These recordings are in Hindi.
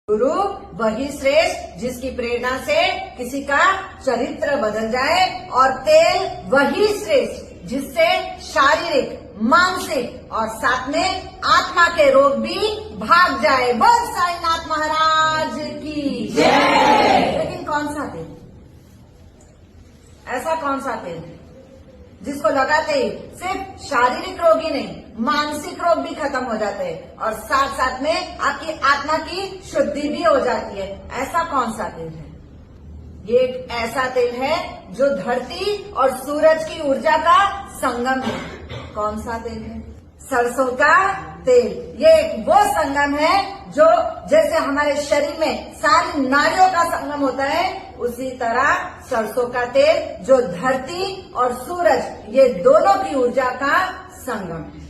गुरु वही श्रेष्ठ जिसकी प्रेरणा से किसी का चरित्र बदल जाए, और तेल वही श्रेष्ठ जिससे शारीरिक, मानसिक और साथ में आत्मा के रोग भी भाग जाए। बोल साईनाथ महाराज की जय। लेकिन कौन सा तेल, ऐसा कौन सा तेल जिसको लगाते ही सिर्फ शारीरिक रोग ही नहीं, मानसिक रोग भी खत्म हो जाते हैं और साथ साथ में आपकी आत्मा की शुद्धि भी हो जाती है? ऐसा कौन सा तेल है? ये एक ऐसा तेल है जो धरती और सूरज की ऊर्जा का संगम है। कौन सा तेल है? सरसों का तेल। ये एक वो संगम है जो जैसे हमारे शरीर में सारी नाड़ियों का संगम होता है, उसी तरह सरसों का तेल जो धरती और सूरज ये दोनों की ऊर्जा का संगम है।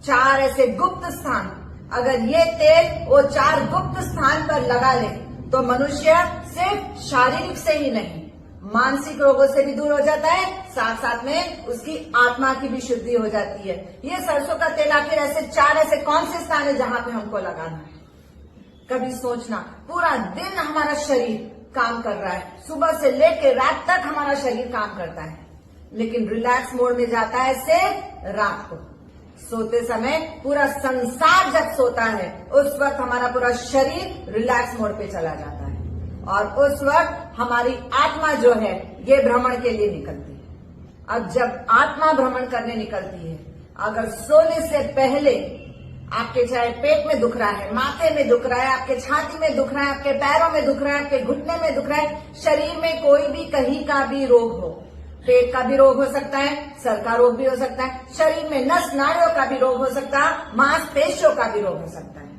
4 ऐसे गुप्त स्थान, अगर ये तेल वो 4 गुप्त स्थान पर लगा ले तो मनुष्य सिर्फ शारीरिक से ही नहीं, मानसिक रोगों से भी दूर हो जाता है, साथ साथ में उसकी आत्मा की भी शुद्धि हो जाती है। ये सरसों का तेल आखिर ऐसे 4 ऐसे कौन से स्थान है जहां पे हमको लगाना है? कभी सोचना, पूरा दिन हमारा शरीर काम कर रहा है, सुबह से लेकर रात तक हमारा शरीर काम करता है, लेकिन रिलैक्स मोड में जाता है सिर्फ रात को। सोते समय पूरा संसार जब सोता है उस वक्त हमारा पूरा शरीर रिलैक्स मोड पे चला जाता है, और उस वक्त हमारी आत्मा जो है ये भ्रमण के लिए निकलती है। अब जब आत्मा भ्रमण करने निकलती है, अगर सोने से पहले आपके चाहे पेट में दुख रहा है, माथे में दुख रहा है, आपके छाती में दुख रहा है, आपके पैरों में दुख रहा है, आपके घुटने में दुख रहा है, शरीर में कोई भी कहीं का भी रोग हो, पेट का भी रोग हो सकता है, सर का रोग भी हो सकता है, शरीर में नस नाड़ियों का भी रोग हो सकता है, मांसपेशियों का भी रोग हो सकता है,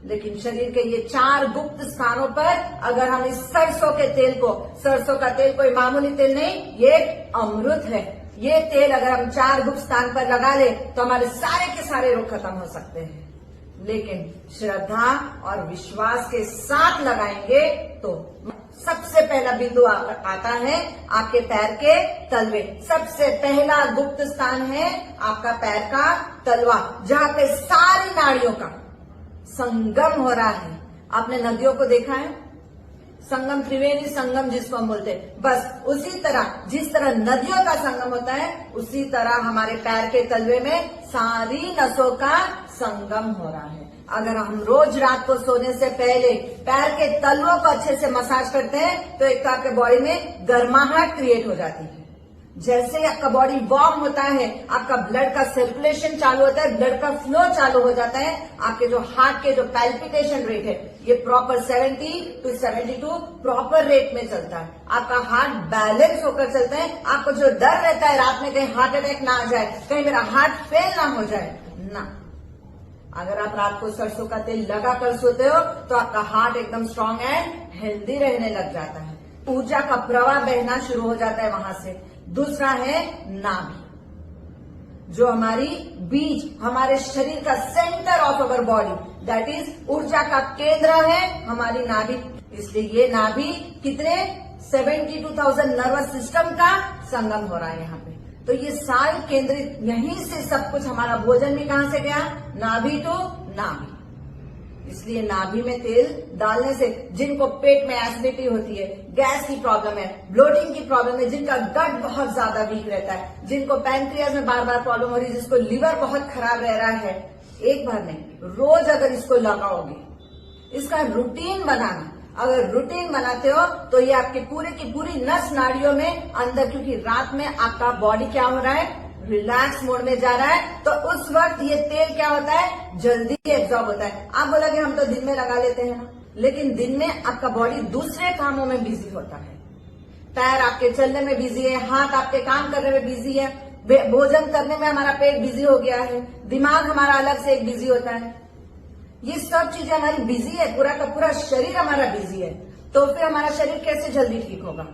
लेकिन शरीर के ये 4 गुप्त स्थानों पर अगर हम इस सरसों के तेल को, सरसों का तेल कोई मामूली तेल नहीं, ये अमृत है, ये तेल अगर हम 4 गुप्त स्थान पर लगा ले तो हमारे सारे के सारे रोग खत्म हो सकते हैं। लेकिन श्रद्धा और विश्वास के साथ लगाएंगे तो सबसे पहला बिंदु आता है आपके पैर के तलवे। सबसे पहला गुप्त स्थान है आपका पैर का तलवा, जहां पे सारी नाड़ियों का संगम हो रहा है। आपने नदियों को देखा है, संगम, त्रिवेणी संगम जिसको हम बोलते हैं, बस उसी तरह जिस तरह नदियों का संगम होता है उसी तरह हमारे पैर के तलवे में सारी नसों का संगम हो रहा है। अगर हम रोज रात को सोने से पहले पैर के तलवों को अच्छे से मसाज करते हैं तो एक तो आपके बॉडी में गर्माहट क्रिएट हो जाती है। जैसे आपका बॉडी वार्म होता है, आपका ब्लड का सर्कुलेशन चालू होता है, ब्लड का फ्लो चालू हो जाता है, आपके जो हार्ट के जो पैल्पिटेशन रेट है ये प्रॉपर 70 to 72 प्रॉपर रेट में चलता है, आपका हार्ट बैलेंस होकर चलता है। आपको जो डर रहता है रात में कहीं हार्ट अटैक ना आ जाए, कहीं मेरा हार्ट फेल ना हो जाए, ना, अगर आप रात को सरसों का तेल लगा कर सोते हो तो आपका हार्ट एकदम स्ट्रांग एंड हेल्दी रहने लग जाता है, ऊर्जा का प्रवाह बहना शुरू हो जाता है वहां से। दूसरा है नाभि, जो हमारी बीज, हमारे शरीर का centre of our body, that is ऊर्जा का केंद्र है हमारी नाभि। इसलिए ये नाभि कितने 72,000 नर्वस सिस्टम का संगम हो रहा है यहाँ पे। तो ये सारे केंद्रित, यहीं से सब कुछ, हमारा भोजन भी कहां से गया, नाभि टू नाभि। इसलिए नाभि में तेल डालने से जिनको पेट में एसिडिटी होती है, गैस की प्रॉब्लम है, ब्लोटिंग की प्रॉब्लम है, जिनका गट बहुत ज्यादा वीक रहता है, जिनको पैंक्रियाज में बार बार प्रॉब्लम हो रही है, जिसको लिवर बहुत खराब रह रहा है, एक बार नहीं, रोज अगर इसको लगाओगे, इसका रूटीन बनाना, अगर रूटीन बनाते हो तो ये आपके पूरे की पूरी नस नाड़ियों में अंदर, क्योंकि रात में आपका बॉडी क्या हो रहा है, रिलैक्स मोड में जा रहा है, तो उस वक्त ये तेल क्या होता है, जल्दी एब्जॉर्ब होता है। आप बोलोगे हम तो दिन में लगा लेते हैं ना, लेकिन दिन में आपका बॉडी दूसरे कामों में बिजी होता है, पैर आपके चलने में बिजी है, हाथ आपके काम करने में बिजी है, भोजन करने में हमारा पेट बिजी हो गया है, दिमाग हमारा अलग से एक बिजी होता है, ये सब चीजें हमारी बिजी है, पूरा का पूरा शरीर हमारा बिजी है, तो फिर हमारा शरीर कैसे जल्दी ठीक होगा?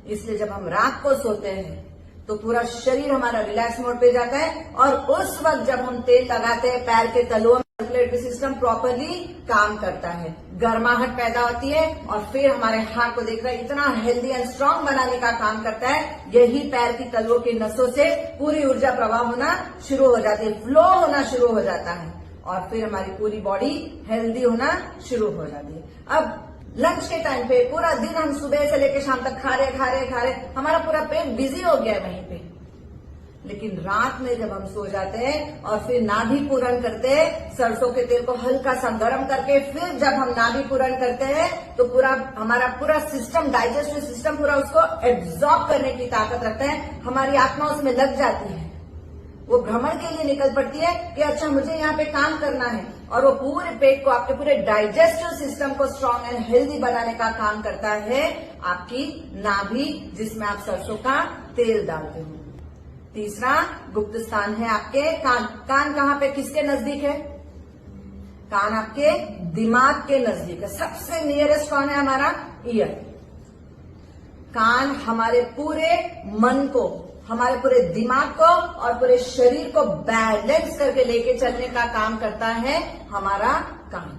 इसलिए जब हम रात को सोते हैं तो पूरा शरीर हमारा रिलैक्स मोड पे जाता है, और उस वक्त जब हम तेल लगाते हैं पैर के तलुओं में, सर्कुलेटरी सिस्टम प्रॉपरली काम करता है, गर्माहट पैदा होती है, और फिर हमारे हार्ट को देखकर इतना हेल्दी एंड स्ट्रांग बनाने का काम करता है। यही पैर की तलुओं की नसों से पूरी ऊर्जा प्रवाह होना शुरू हो जाती है, फ्लो होना शुरू हो जाता है, और फिर हमारी पूरी बॉडी हेल्दी होना शुरू हो जाती है। अब लंच के टाइम पे पूरा दिन हम सुबह से लेकर शाम तक खा रहे, हमारा पूरा पेट बिजी हो गया है वहीं पे, लेकिन रात में जब हम सो जाते हैं और फिर नाभि पूरण करते हैं, सरसों के तेल को हल्का सा गर्म करके फिर जब हम नाभि पूरण करते हैं तो पूरा हमारा पूरा सिस्टम, डाइजेस्टिव सिस्टम पूरा उसको एब्जॉर्ब करने की ताकत रखता है। हमारी आत्मा उसमें लग जाती है, वो भ्रमण के लिए निकल पड़ती है कि अच्छा मुझे यहाँ पे काम करना है, और वो पूरे पेट को, आपके पूरे डाइजेस्टिव सिस्टम को स्ट्रांग एंड हेल्दी बनाने का काम करता है आपकी नाभि, जिसमें आप सरसों का तेल डालते हो। तीसरा गुप्त स्थान है आपके कान। कान कहाँ पे, किसके नजदीक है? कान आपके दिमाग के नजदीक है। सबसे नियरेस्ट कौन है? हमारा ईयर। कान हमारे पूरे मन को, हमारे पूरे दिमाग को और पूरे शरीर को बैलेंस करके लेके चलने का काम करता है हमारा कान।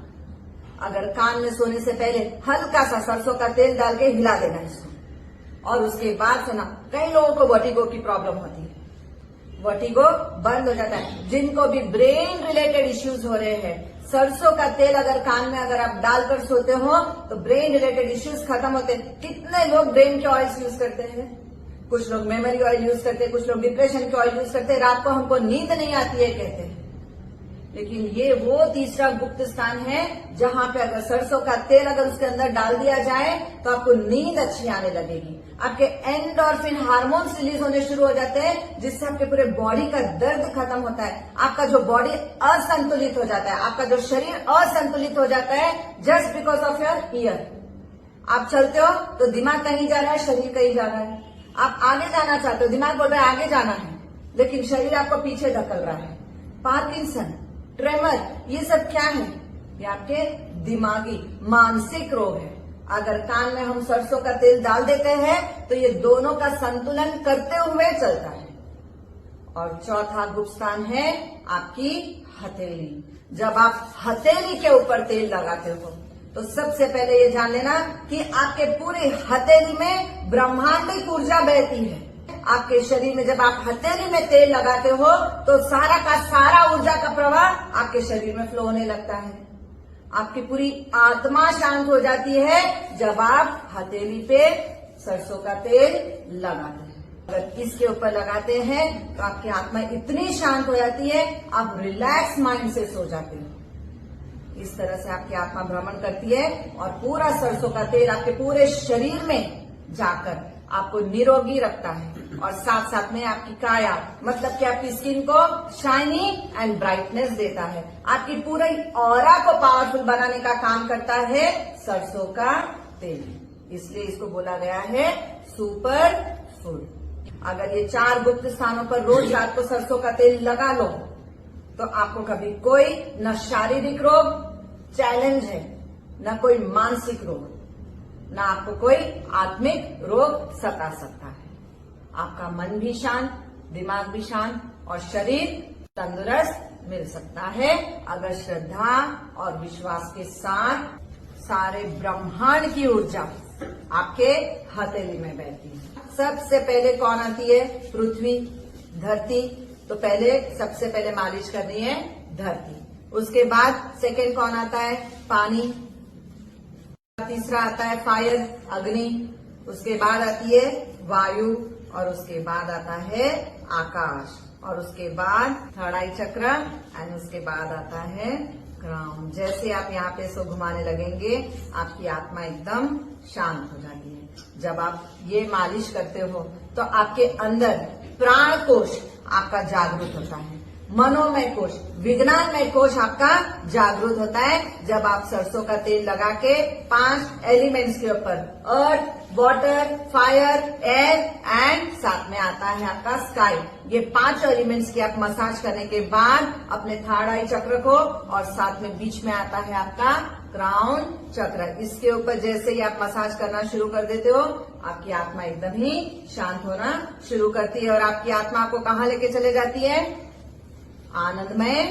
अगर कान में सोने से पहले हल्का सा सरसों का तेल डाल के हिला देना इसको, और उसके बाद सोना। कई लोगों को वर्टिगो की प्रॉब्लम होती है, वर्टिगो बंद हो जाता है। जिनको भी ब्रेन रिलेटेड इश्यूज हो रहे हैं, सरसों का तेल अगर कान में अगर आप डालकर सोते हो तो ब्रेन रिलेटेड इश्यूज खत्म होते हैं। कितने लोग ब्रेन के ऑयल्स यूज करते हैं, कुछ लोग मेमोरी ऑयल यूज करते हैं, कुछ लोग डिप्रेशन के ऑयल यूज करते हैं, रात को हमको नींद नहीं आती है कहते हैं। लेकिन ये वो तीसरा गुप्त स्थान है जहां पे अगर सरसों का तेल अगर उसके अंदर डाल दिया जाए तो आपको नींद अच्छी आने लगेगी। आपके एंडोर्फिन हार्मोन्स रिलीज होने शुरू हो जाते हैं, जिससे आपके पूरे बॉडी का दर्द खत्म होता है। आपका जो बॉडी असंतुलित हो जाता है, आपका जो शरीर असंतुलित हो जाता है, just because of your year. आप चलते हो तो दिमाग कहीं जा रहा है, शरीर कहीं जा रहा है। आप आगे जाना चाहते हो, दिमाग बोल रहा है आगे जाना है, लेकिन शरीर आपको पीछे धकेल रहा है। पार्किंसन, ट्रेमर, ये सब क्या है? ये आपके दिमागी मानसिक रोग है। अगर कान में हम सरसों का तेल डाल देते हैं तो ये दोनों का संतुलन करते हुए चलता है। और चौथा गुप्त स्थान है आपकी हथेली। जब आप हथेली के ऊपर तेल लगाते हो तो सबसे पहले ये जान लेना कि आपके पूरे हथेली में ब्रह्मांडिक ऊर्जा बहती है। आपके शरीर में जब आप हथेली में तेल लगाते हो तो सारा का सारा ऊर्जा का प्रवाह आपके शरीर में फ्लो होने लगता है। आपकी पूरी आत्मा शांत हो जाती है जब आप हथेली पे सरसों का तेल लगाते हैं। अगर इसके ऊपर लगाते हैं तो आपकी आत्मा इतनी शांत हो जाती है, आप रिलैक्स माइंड से सो जाते हो। इस तरह से आपकी आत्मा भ्रमण करती है और पूरा सरसों का तेल आपके पूरे शरीर में जाकर आपको निरोगी रखता है, और साथ साथ में आपकी काया, मतलब कि आपकी स्किन को शाइनी एंड ब्राइटनेस देता है। आपकी पूरी ऑरा को पावरफुल बनाने का काम करता है सरसों का तेल। इसलिए इसको बोला गया है सुपर फूड। अगर ये 4 गुप्त स्थानों पर रोज रात को सरसों का तेल लगा लो तो आपको कभी कोई न शारीरिक रोग चैलेंज है, न कोई मानसिक रोग, ना आपको कोई आत्मिक रोग सता सकता है। आपका मन भी शांत, दिमाग भी शांत और शरीर तंदुरुस्त मिल सकता है अगर श्रद्धा और विश्वास के साथ सारे ब्रह्मांड की ऊर्जा आपके हथेली में बहती है। सबसे पहले कौन आती है? पृथ्वी, धरती। तो पहले सबसे पहले मालिश करनी है धरती। उसके बाद सेकंड कौन आता है? पानी। तीसरा आता है फायर, अग्नि। उसके बाद आती है वायु, और उसके बाद आता है आकाश, और उसके बाद थर्ड आई चक्र, एंड उसके बाद आता है क्राउन। जैसे आप यहाँ पे इसको घुमाने लगेंगे आपकी आत्मा एकदम शांत हो जाती है। जब आप ये मालिश करते हो तो आपके अंदर प्राण कोश आपका जागरूक होता है, मनोमय कोश, विज्ञानमय कोश आपका जागरूक होता है। जब आप सरसों का तेल लगा के 5 एलिमेंट्स के ऊपर, अर्थ, वाटर, फायर, एयर एंड साथ में आता है आपका स्काई, ये 5 एलिमेंट्स की आप मसाज करने के बाद अपने थर्ड आई चक्र को, और साथ में बीच में आता है आपका क्राउन चक्र, इसके ऊपर जैसे ही आप मसाज करना शुरू कर देते हो आपकी आत्मा एकदम ही शांत होना शुरू करती है, और आपकी आत्मा को कहाँ लेके चले जाती है? आनंदमय